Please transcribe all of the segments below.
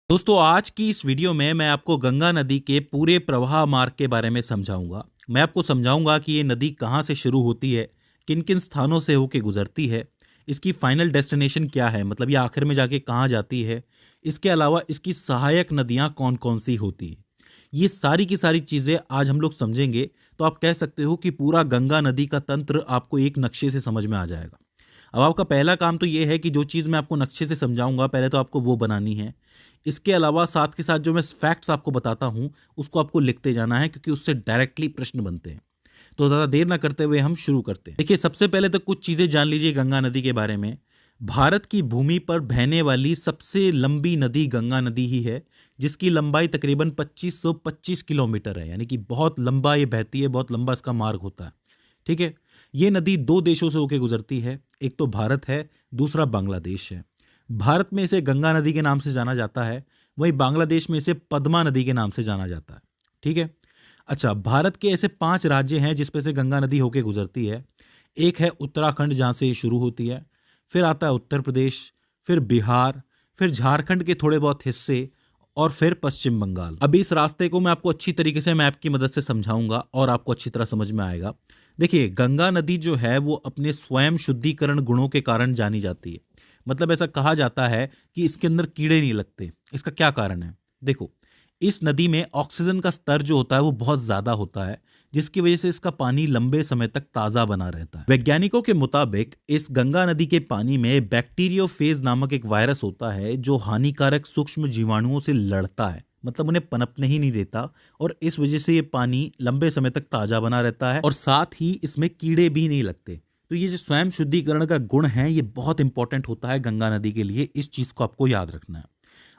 दोस्तों आज की इस वीडियो में मैं आपको गंगा नदी के पूरे प्रवाह मार्ग के बारे में समझाऊंगा। मैं आपको समझाऊंगा कि ये नदी कहाँ से शुरू होती है, किन किन स्थानों से होके गुजरती है, इसकी फाइनल डेस्टिनेशन क्या है, मतलब ये आखिर में जाके कहाँ जाती है। इसके अलावा इसकी सहायक नदियाँ कौन कौन सी होती है, ये सारी की सारी चीज़ें आज हम लोग समझेंगे। तो आप कह सकते हो कि पूरा गंगा नदी का तंत्र आपको एक नक्शे से समझ में आ जाएगा। अब आपका पहला काम तो ये है कि जो चीज़ मैं आपको नक्शे से समझाऊंगा पहले तो आपको वो बनानी है। इसके अलावा साथ के साथ जो मैं फैक्ट्स आपको बताता हूं उसको आपको लिखते जाना है, क्योंकि उससे डायरेक्टली प्रश्न बनते हैं। तो ज़्यादा देर ना करते हुए हम शुरू करते हैं। देखिए, सबसे पहले तो कुछ चीज़ें जान लीजिए गंगा नदी के बारे में। भारत की भूमि पर बहने वाली सबसे लंबी नदी गंगा नदी ही है, जिसकी लंबाई तकरीबन 2525 किलोमीटर है। यानी कि बहुत लंबा ये बहती है, बहुत लंबा इसका मार्ग होता है। ठीक है। ये नदी दो देशों से होकर गुजरती है, एक तो भारत है, दूसरा बांग्लादेश है। भारत में इसे गंगा नदी के नाम से जाना जाता है, वहीं बांग्लादेश में इसे पद्मा नदी के नाम से जाना जाता है। ठीक है। अच्छा, भारत के ऐसे 5 राज्य हैं जिसपे से गंगा नदी होके गुजरती है। एक है उत्तराखंड, जहाँ से ये शुरू होती है। फिर आता है उत्तर प्रदेश, फिर बिहार, फिर झारखंड के थोड़े बहुत हिस्से, और फिर पश्चिम बंगाल। अभी इस रास्ते को मैं आपको अच्छी तरीके से मैप की मदद से समझाऊंगा और आपको अच्छी तरह समझ में आएगा। देखिए, गंगा नदी जो है वो अपने स्वयं शुद्धिकरण गुणों के कारण जानी जाती है। मतलब ऐसा कहा जाता है कि इसके अंदर कीड़े नहीं लगते। इसका क्या कारण है? देखो, इस नदी में ऑक्सीजन का स्तर जो होता है वो बहुत ज्यादा होता है, जिसकी वजह से इसका पानी लंबे समय तक ताजा बना रहता है। वैज्ञानिकों के मुताबिक इस गंगा नदी के पानी में बैक्टीरियोफेज नामक एक वायरस होता है जो हानिकारक सूक्ष्म जीवाणुओं से लड़ता है, मतलब उन्हें पनपने ही नहीं देता, और इस वजह से ये पानी लंबे समय तक ताजा बना रहता है और साथ ही इसमें कीड़े भी नहीं लगते। तो ये जो स्वयं शुद्धिकरण का गुण है ये बहुत इंपॉर्टेंट होता है गंगा नदी के लिए, इस चीज को आपको याद रखना है।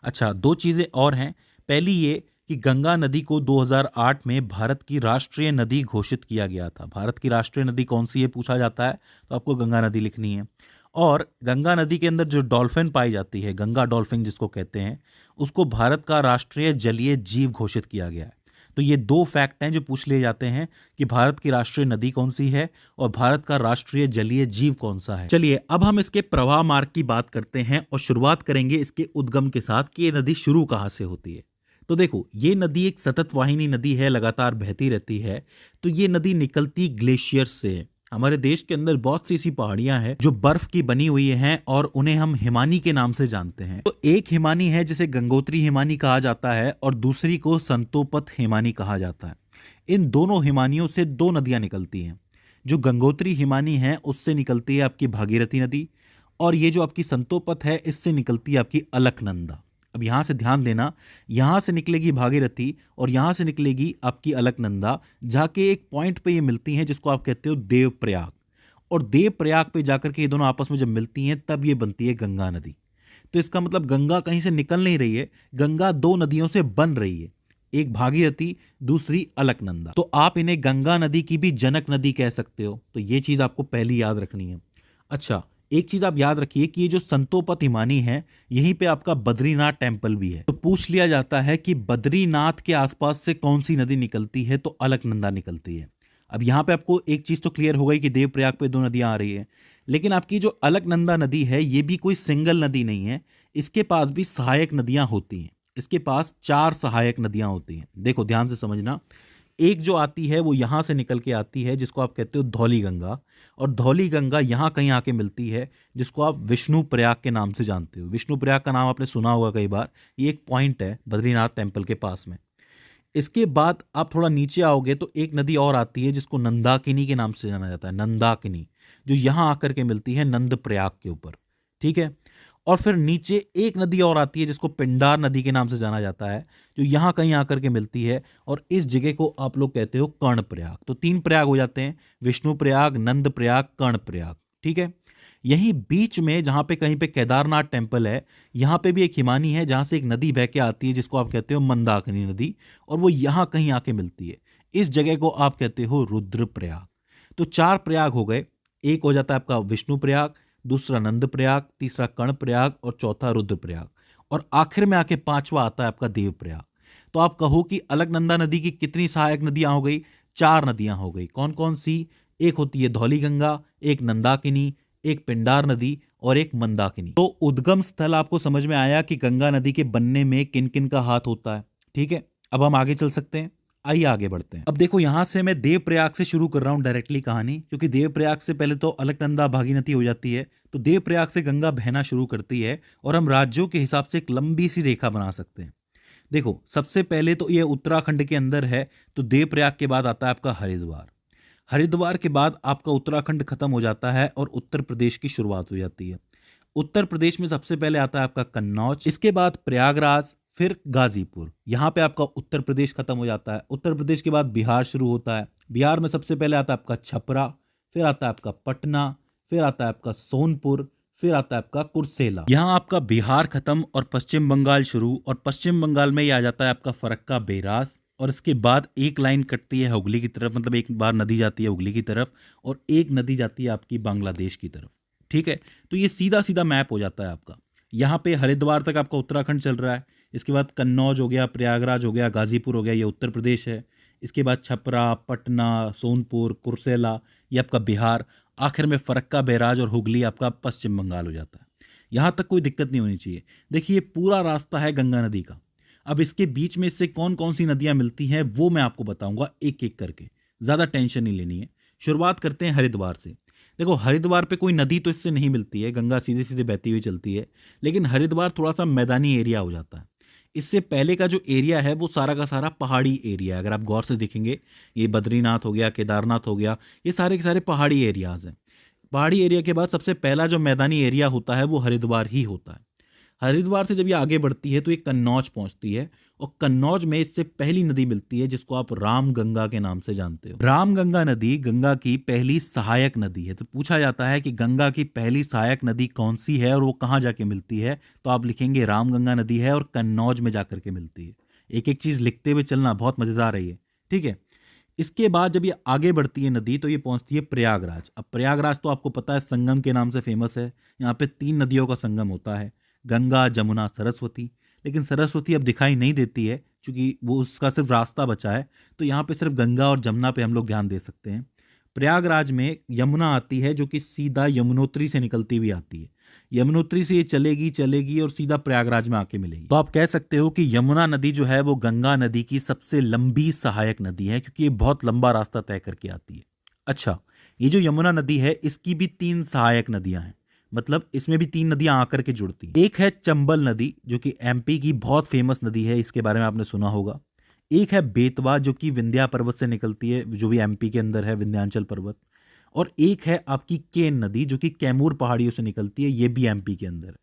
अच्छा, दो चीजें और हैं। पहली ये कि गंगा नदी को 2008 में भारत की राष्ट्रीय नदी घोषित किया गया था। भारत की राष्ट्रीय नदी कौन सी है पूछा जाता है तो आपको गंगा नदी लिखनी है। और गंगा नदी के अंदर जो डॉल्फिन पाई जाती है, गंगा डॉल्फिन जिसको कहते हैं, उसको भारत का राष्ट्रीय जलीय जीव घोषित किया गया है। तो ये दो फैक्ट हैं जो पूछ लिए जाते हैं कि भारत की राष्ट्रीय नदी कौन सी है और भारत का राष्ट्रीय जलीय जीव कौन सा है। चलिए अब हम इसके प्रवाह मार्ग की बात करते हैं और शुरुआत करेंगे इसके उद्गम के साथ कि ये नदी शुरू कहाँ से होती है। तो देखो, ये नदी एक सतत वाहिनी नदी है, लगातार बहती रहती है। तो ये नदी निकलती ग्लेशियर से है। हमारे देश के अंदर बहुत सी ऐसी पहाड़ियां हैं जो बर्फ की बनी हुई हैं और उन्हें हम हिमानी के नाम से जानते हैं। तो एक हिमानी है जिसे गंगोत्री हिमानी कहा जाता है और दूसरी को संतोपत हिमानी कहा जाता है। इन दोनों हिमानियों से दो नदियां निकलती हैं। जो गंगोत्री हिमानी है उससे निकलती है आपकी भागीरथी नदी, और ये जो आपकी संतोपत है इससे निकलती है आपकी अलकनंदा। अब यहां से ध्यान देना, यहां से निकलेगी भागीरथी और यहां से निकलेगी आपकी अलकनंदा, जाके एक पॉइंट पे ये मिलती हैं जिसको आप कहते हो देवप्रयाग। और देवप्रयाग पे जाकर के ये दोनों आपस में जब मिलती हैं तब ये बनती है गंगा नदी। तो इसका मतलब गंगा कहीं से निकल नहीं रही है, गंगा दो नदियों से बन रही है, एक भागीरथी, दूसरी अलकनंदा। तो आप इन्हें गंगा नदी की भी जनक नदी कह सकते हो। तो ये चीज आपको पहली याद रखनी है। अच्छा, एक चीज आप याद रखिए कि ये जो संतोपत हिमानी है, यहीं पे आपका बद्रीनाथ टेम्पल भी है। तो पूछ लिया जाता है कि बद्रीनाथ के आसपास से कौन सी नदी निकलती है, तो अलकनंदा निकलती है। अब यहाँ पे आपको एक चीज तो क्लियर हो गई कि देवप्रयाग पे दो नदियां आ रही है, लेकिन आपकी जो अलकनंदा नदी है ये भी कोई सिंगल नदी नहीं है। इसके पास भी सहायक नदियां होती हैं। इसके पास 4 सहायक नदियां होती हैं। देखो ध्यान से समझना, एक जो आती है वो यहां से निकल के आती है जिसको आप कहते हो धौली गंगा, और धौली गंगा यहां कहीं आके मिलती है जिसको आप विष्णु प्रयाग के नाम से जानते हो। विष्णु प्रयाग का नाम आपने सुना होगा कई बार, ये एक पॉइंट है बद्रीनाथ टेम्पल के पास में। इसके बाद आप थोड़ा नीचे आओगे तो एक नदी और आती है जिसको नंदाकिनी के नाम से जाना जाता है, नंदाकिनी, जो यहां आकर के मिलती है नंद प्रयाग के ऊपर। ठीक है। और फिर नीचे एक नदी और आती है जिसको पिंडार नदी के नाम से जाना जाता है, जो यहां कहीं आकर के मिलती है, और इस जगह को आप लोग कहते हो कर्ण प्रयाग। तो 3 प्रयाग हो जाते हैं, विष्णु प्रयाग, नंद प्रयाग, कर्ण प्रयाग। ठीक है। यहीं बीच में जहां पे कहीं पे केदारनाथ टेम्पल है, यहां पे भी एक हिमानी है जहां से एक नदी बह के आती है जिसको आप कहते हो मंदाकिनी नदी, और वो यहां कहीं आके मिलती है। इस जगह को आप कहते हो रुद्रप्रयाग। तो 4 प्रयाग हो गए। एक हो जाता है आपका विष्णु प्रयाग, दूसरा नंद प्रयाग, तीसरा कर्ण प्रयाग और चौथा रुद्रप्रयाग, और आखिर में आके पांचवा आता है आपका देव प्रयाग। तो आप कहो कि अलकनंदा नदी की कितनी सहायक नदियां हो गई? 4 नदियां हो गई। कौन कौन सी? एक होती है धौली गंगा, एक नंदाकिनी, एक पिंडार नदी और एक मंदाकिनी। तो उद्गम स्थल आपको समझ में आया कि गंगा नदी के बनने में किन किन का हाथ होता है। ठीक है, अब हम आगे चल सकते हैं। आइए आगे बढ़ते हैं। अब देखो, यहां से मैं देवप्रयाग से शुरू कर रहा हूं डायरेक्टली कहानी, क्योंकि देवप्रयाग से पहले तो अलकनंदा भागीरथी हो जाती है। तो देवप्रयाग से गंगा बहना शुरू करती है और हम राज्यों के हिसाब से एक लंबी सी रेखा बना सकते हैं। देखो, सबसे पहले तो ये उत्तराखंड के अंदर है, तो देवप्रयाग के बाद आता है आपका हरिद्वार। हरिद्वार के बाद आपका उत्तराखंड खत्म हो जाता है और उत्तर प्रदेश की शुरुआत हो जाती है। उत्तर प्रदेश में सबसे पहले आता है आपका कन्नौज, इसके बाद प्रयागराज, फिर गाजीपुर। यहाँ पे आपका उत्तर प्रदेश खत्म हो जाता है। उत्तर प्रदेश के बाद बिहार शुरू होता है। बिहार में सबसे पहले आता है आपका छपरा, फिर आता है आपका पटना, फिर आता है आपका सोनपुर, फिर आता है आपका कुर्सेला। यहाँ आपका बिहार खत्म और पश्चिम बंगाल शुरू, और पश्चिम बंगाल में ये आ जाता है आपका फरक्का बेरास। और इसके बाद एक लाइन कटती है हुगली की तरफ, मतलब एक बार नदी जाती है हुगली की तरफ और एक नदी जाती है आपकी बांग्लादेश की तरफ। ठीक है, तो ये सीधा सीधा मैप हो जाता है आपका। यहाँ पे हरिद्वार तक आपका उत्तराखंड चल रहा है। इसके बाद कन्नौज हो गया, प्रयागराज हो गया, गाजीपुर हो गया, ये उत्तर प्रदेश है। इसके बाद छपरा, पटना, सोनपुर, कुर्सेला, ये आपका बिहार। आखिर में फरक्का बैराज और हुगली आपका पश्चिम बंगाल हो जाता है। यहाँ तक कोई दिक्कत नहीं होनी चाहिए। देखिए, पूरा रास्ता है गंगा नदी का। अब इसके बीच में इससे कौन कौन सी नदियाँ मिलती हैं वो मैं आपको बताऊंगा एक एक करके, ज़्यादा टेंशन नहीं लेनी है। शुरुआत करते हैं हरिद्वार से। देखो, हरिद्वार पे कोई नदी तो इससे नहीं मिलती है, गंगा सीधे सीधे बहती हुई चलती है, लेकिन हरिद्वार थोड़ा सा मैदानी एरिया हो जाता है। इससे पहले का जो एरिया है वो सारा का सारा पहाड़ी एरिया है। अगर आप गौर से देखेंगे, ये बद्रीनाथ हो गया, केदारनाथ हो गया, ये सारे के सारे पहाड़ी एरियाज हैं। पहाड़ी एरिया के बाद सबसे पहला जो मैदानी एरिया होता है वो हरिद्वार ही होता है। हरिद्वार से जब ये आगे बढ़ती है तो ये कन्नौज पहुंचती है, और कन्नौज में इससे पहली नदी मिलती है जिसको आप राम गंगा के नाम से जानते हो। राम गंगा नदी गंगा की पहली सहायक नदी है। तो पूछा जाता है कि गंगा की पहली सहायक नदी कौन सी है और वो कहाँ जाके मिलती है, तो आप लिखेंगे राम गंगा नदी है और कन्नौज में जाकर के मिलती है। एक एक चीज लिखते हुए चलना, बहुत मजेदार है ये। ठीक है, इसके बाद जब ये आगे बढ़ती है नदी तो ये पहुंचती है प्रयागराज। अब प्रयागराज तो आपको पता है संगम के नाम से फेमस है। यहाँ पे 3 नदियों का संगम होता है, गंगा, जमुना, सरस्वती। लेकिन सरस्वती अब दिखाई नहीं देती है क्योंकि वो उसका सिर्फ रास्ता बचा है, तो यहाँ पे सिर्फ गंगा और जमुना पे हम लोग ध्यान दे सकते हैं। प्रयागराज में यमुना आती है जो कि सीधा यमुनोत्री से निकलती हुई आती है। यमुनोत्री से ये चलेगी चलेगी और सीधा प्रयागराज में आके मिलेगी। तो आप कह सकते हो कि यमुना नदी जो है वो गंगा नदी की सबसे लंबी सहायक नदी है, क्योंकि ये बहुत लंबा रास्ता तय करके आती है। अच्छा, ये जो यमुना नदी है इसकी भी 3 सहायक नदियां हैं, मतलब इसमें भी 3 नदियां आकर के जुड़ती हैं। एक है चंबल नदी जो कि एमपी की बहुत फेमस नदी है, इसके बारे में आपने सुना होगा। एक है बेतवा जो कि विंध्या पर्वत से निकलती है, जो भी एमपी के अंदर है, विंध्याचल पर्वत। और एक है आपकी केन नदी जो कि कैमूर पहाड़ियों से निकलती है, ये भी एमपी के अंदर है।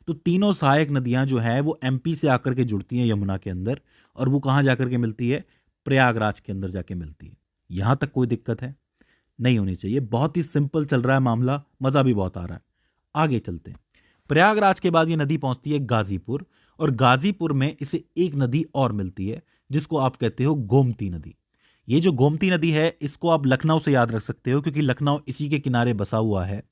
तो तीनों सहायक नदियां जो है वो एमपी से आकर के जुड़ती हैं यमुना के अंदर, और वो कहाँ जाकर के मिलती है, प्रयागराज के अंदर जाके मिलती है। यहां तक कोई दिक्कत है नहीं होनी चाहिए, बहुत ही सिंपल चल रहा है मामला, मजा भी बहुत आ रहा है। आगे चलते हैं। प्रयागराज के बाद ये नदी पहुंचती है गाजीपुर, और गाजीपुर में इसे एक नदी और मिलती है जिसको आप कहते हो गोमती नदी। ये जो गोमती नदी है इसको आप लखनऊ से याद रख सकते हो, क्योंकि लखनऊ इसी के किनारे बसा हुआ है,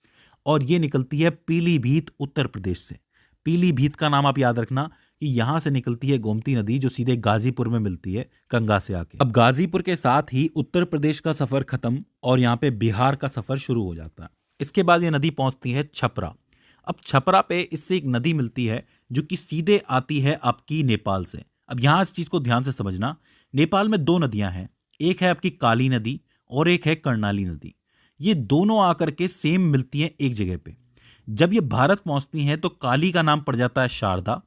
और ये निकलती है पीलीभीत उत्तर प्रदेश से। पीलीभीत का नाम आप याद रखना कि यहां से निकलती है गोमती नदी जो सीधे गाजीपुर में मिलती है गंगा से आके। अब गाजीपुर के साथ ही उत्तर प्रदेश का सफर खत्म और यहाँ पे बिहार का सफर शुरू हो जाता है। इसके बाद ये नदी पहुंचती है छपरा। अब छपरा पे इससे एक नदी मिलती है जो कि सीधे आती है आपकी नेपाल से। अब यहां इस चीज को ध्यान से समझना, नेपाल में 2 नदियां हैं, एक है आपकी काली नदी और एक है कर्णाली नदी। ये दोनों आकर के सेम मिलती हैं एक जगह पे। जब ये भारत पहुंचती हैं तो काली का नाम पड़ जाता है शारदा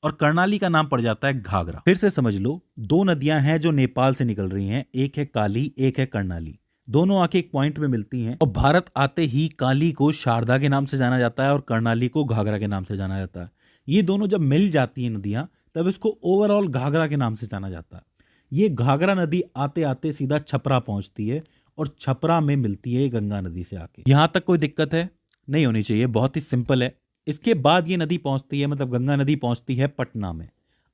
और कर्णाली का नाम पड़ जाता है घाघरा। फिर से समझ लो, 2 नदियां हैं जो नेपाल से निकल रही हैं, एक है काली एक है कर्णाली। दोनों आके एक पॉइंट में मिलती हैं, और भारत आते ही काली को शारदा के नाम से जाना जाता है और कर्णाली को घाघरा के नाम से जाना जाता है। ये दोनों जब मिल जाती हैं नदियां, तब इसको ओवरऑल घाघरा के नाम से जाना जाता है। ये घाघरा नदी आते आते सीधा छपरा पहुंचती है और छपरा में मिलती है गंगा नदी से आके। यहां तक कोई दिक्कत है नहीं होनी चाहिए, बहुत ही सिंपल है। इसके बाद ये नदी पहुंचती है, मतलब गंगा नदी पहुंचती है पटना में।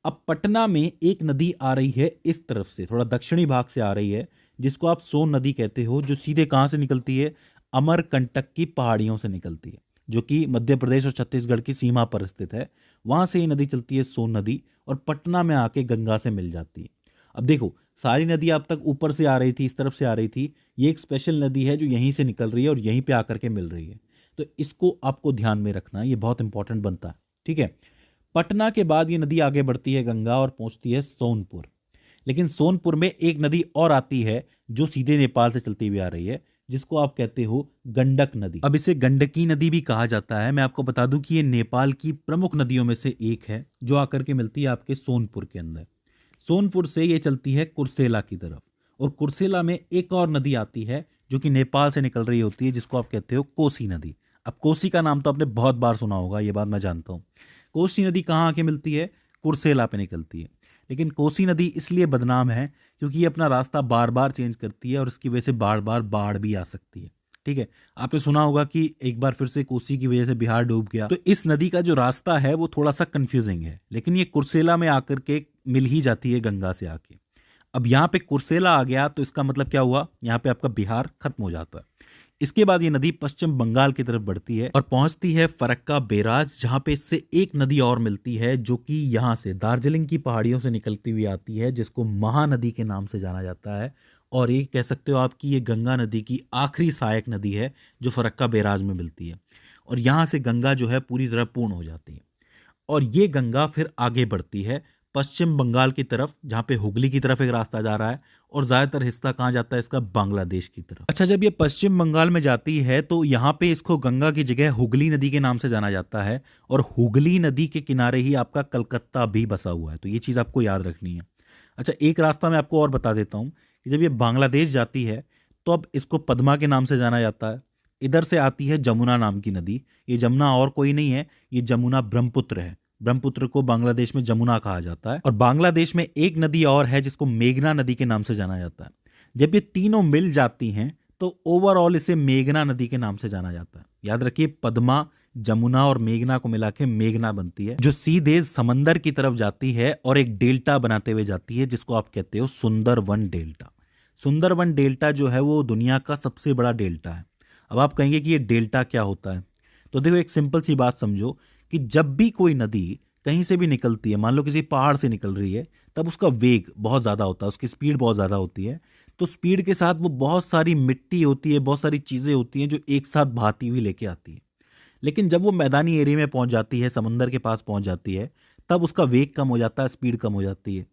अब पटना में एक नदी आ रही है इस तरफ से, थोड़ा दक्षिणी भाग से आ रही है, जिसको आप सोन नदी कहते हो, जो सीधे कहां से निकलती है, अमरकंटक की पहाड़ियों से निकलती है, जो कि मध्य प्रदेश और छत्तीसगढ़ की सीमा पर स्थित है। वहां से ये नदी चलती है सोन नदी, और पटना में आके गंगा से मिल जाती है। अब देखो, सारी नदी अब तक ऊपर से आ रही थी, इस तरफ से आ रही थी, ये एक स्पेशल नदी है जो यहीं से निकल रही है और यहीं पे आकर के मिल रही है। तो इसको आपको ध्यान में रखना, ये बहुत इंपॉर्टेंट बनता है। ठीक है, पटना के बाद ये नदी आगे बढ़ती है गंगा और पहुंचती है सोनपुर। लेकिन सोनपुर में एक नदी और आती है जो सीधे नेपाल से चलती हुई आ रही है, जिसको आप कहते हो गंडक नदी। अब इसे गंडकी नदी भी कहा जाता है। मैं आपको बता दूं कि ये नेपाल की प्रमुख नदियों में से एक है जो आकर के मिलती है आपके सोनपुर के अंदर। सोनपुर से ये चलती है कुर्सेला की तरफ, और कुर्सेला में एक और नदी आती है जो कि नेपाल से निकल रही होती है, जिसको आप कहते हो कोसी नदी। अब कोसी का नाम तो आपने बहुत बार सुना होगा, ये बात मैं जानता हूँ। कोसी नदी कहाँ आके मिलती है? कुर्सेला पे निकलती है। लेकिन कोसी नदी इसलिए बदनाम है क्योंकि ये अपना रास्ता बार बार चेंज करती है और इसकी वजह से बार बार बाढ़ भी आ सकती है। ठीक है, आपने सुना होगा कि एक बार फिर से कोसी की वजह से बिहार डूब गया। तो इस नदी का जो रास्ता है वो थोड़ा सा कंफ्यूजिंग है, लेकिन ये कुर्सेला में आकर के मिल ही जाती है गंगा से आके। अब यहाँ पे कुर्सेला आ गया तो इसका मतलब क्या हुआ? यहाँ पे आपका बिहार खत्म हो जाता है। इसके बाद ये नदी पश्चिम बंगाल की तरफ बढ़ती है और पहुंचती है फरक्का बैराज, जहां पे इससे एक नदी और मिलती है जो कि यहाँ से दार्जिलिंग की पहाड़ियों से निकलती हुई आती है, जिसको महानदी के नाम से जाना जाता है। और ये कह सकते हो आप कि ये गंगा नदी की आखिरी सहायक नदी है जो फरक्का बैराज में मिलती है। और यहाँ से गंगा जो है पूरी तरह पूर्ण हो जाती है। और ये गंगा फिर आगे बढ़ती है पश्चिम बंगाल की तरफ, जहाँ पे हुगली की तरफ एक रास्ता जा रहा है, और ज़्यादातर हिस्सा कहाँ जाता है इसका? बांग्लादेश की तरफ। अच्छा, जब ये पश्चिम बंगाल में जाती है तो यहाँ पे इसको गंगा की जगह हुगली नदी के नाम से जाना जाता है, और हुगली नदी के किनारे ही आपका कलकत्ता भी बसा हुआ है। तो ये चीज़ आपको याद रखनी है। अच्छा, एक रास्ता मैं आपको और बता देता हूँ कि जब ये बांग्लादेश जाती है तो अब इसको पद्मा के नाम से जाना जाता है। इधर से आती है जमुना नाम की नदी। ये जमुना और कोई नहीं है, ये जमुना ब्रह्मपुत्र है। ब्रह्मपुत्र को बांग्लादेश में जमुना कहा जाता है। और बांग्लादेश में एक नदी और है जिसको मेघना नदी के नाम से जाना जाता है। जब ये तीनों मिल जाती हैं तो ओवरऑल इसे मेघना नदी के नाम से जाना जाता है। याद रखिए, पद्मा, जमुना और मेघना को मिला के मेघना बनती है, जो सीधे समंदर की तरफ जाती है और एक डेल्टा बनाते हुए जाती है, जिसको आप कहते हो सुंदरवन डेल्टा। सुंदरवन डेल्टा जो है वो दुनिया का सबसे बड़ा डेल्टा है। अब आप कहेंगे कि ये डेल्टा क्या होता है? तो देखो, एक सिंपल सी बात समझो कि जब भी कोई नदी कहीं से भी निकलती है, मान लो किसी पहाड़ से निकल रही है, तब उसका वेग बहुत ज़्यादा होता है, उसकी स्पीड बहुत ज़्यादा होती है। तो स्पीड के साथ वो बहुत सारी मिट्टी होती है, बहुत सारी चीज़ें होती हैं जो एक साथ बहाती हुई लेके आती है। लेकिन जब वो मैदानी एरिया में पहुंच जाती है, समंदर के पास पहुंच जाती है, तब उसका वेग कम हो जाता है, स्पीड कम हो जाती है।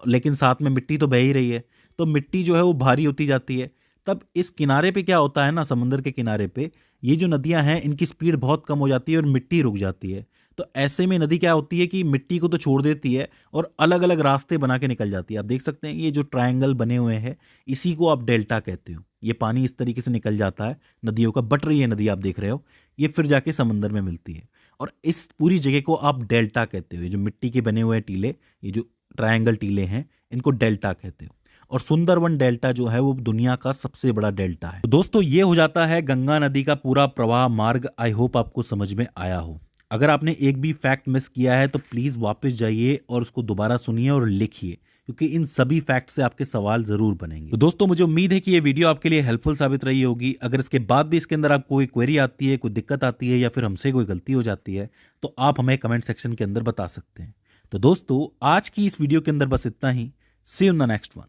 लेकिन साथ में मिट्टी तो बह ही रही है, तो मिट्टी जो है वो भारी होती जाती है। तब इस किनारे पे क्या होता है ना, समंदर के किनारे पे ये जो नदियां हैं इनकी स्पीड बहुत कम हो जाती है और मिट्टी रुक जाती है। तो ऐसे में नदी क्या होती है कि मिट्टी को तो छोड़ देती है और अलग अलग रास्ते बना के निकल जाती है। आप देख सकते हैं ये जो ट्रायंगल बने हुए हैं, इसी को आप डेल्टा कहते हो। ये पानी इस तरीके से निकल जाता है नदियों का, बट रही है नदी, आप देख रहे हो, ये फिर जाके समंदर में मिलती है। और इस पूरी जगह को आप डेल्टा कहते हो। ये जो मिट्टी के बने हुए टीले, ये जो ट्रायंगल टीले हैं, इनको डेल्टा कहते हो। और सुंदरवन डेल्टा जो है वो दुनिया का सबसे बड़ा डेल्टा है। तो दोस्तों, ये हो जाता है गंगा नदी का पूरा प्रवाह मार्ग। आई होप आपको समझ में आया हो। अगर आपने एक भी फैक्ट मिस किया है तो प्लीज़ वापस जाइए और उसको दोबारा सुनिए और लिखिए, क्योंकि इन सभी फैक्ट से आपके सवाल जरूर बनेंगे। तो दोस्तों, मुझे उम्मीद है कि ये वीडियो आपके लिए हेल्पफुल साबित रही होगी। अगर इसके बाद भी इसके अंदर आपको कोई क्वेरी आती है, कोई दिक्कत आती है, या फिर हमसे कोई गलती हो जाती है, तो आप हमें कमेंट सेक्शन के अंदर बता सकते हैं। तो दोस्तों, आज की इस वीडियो के अंदर बस इतना ही। See you in the next one.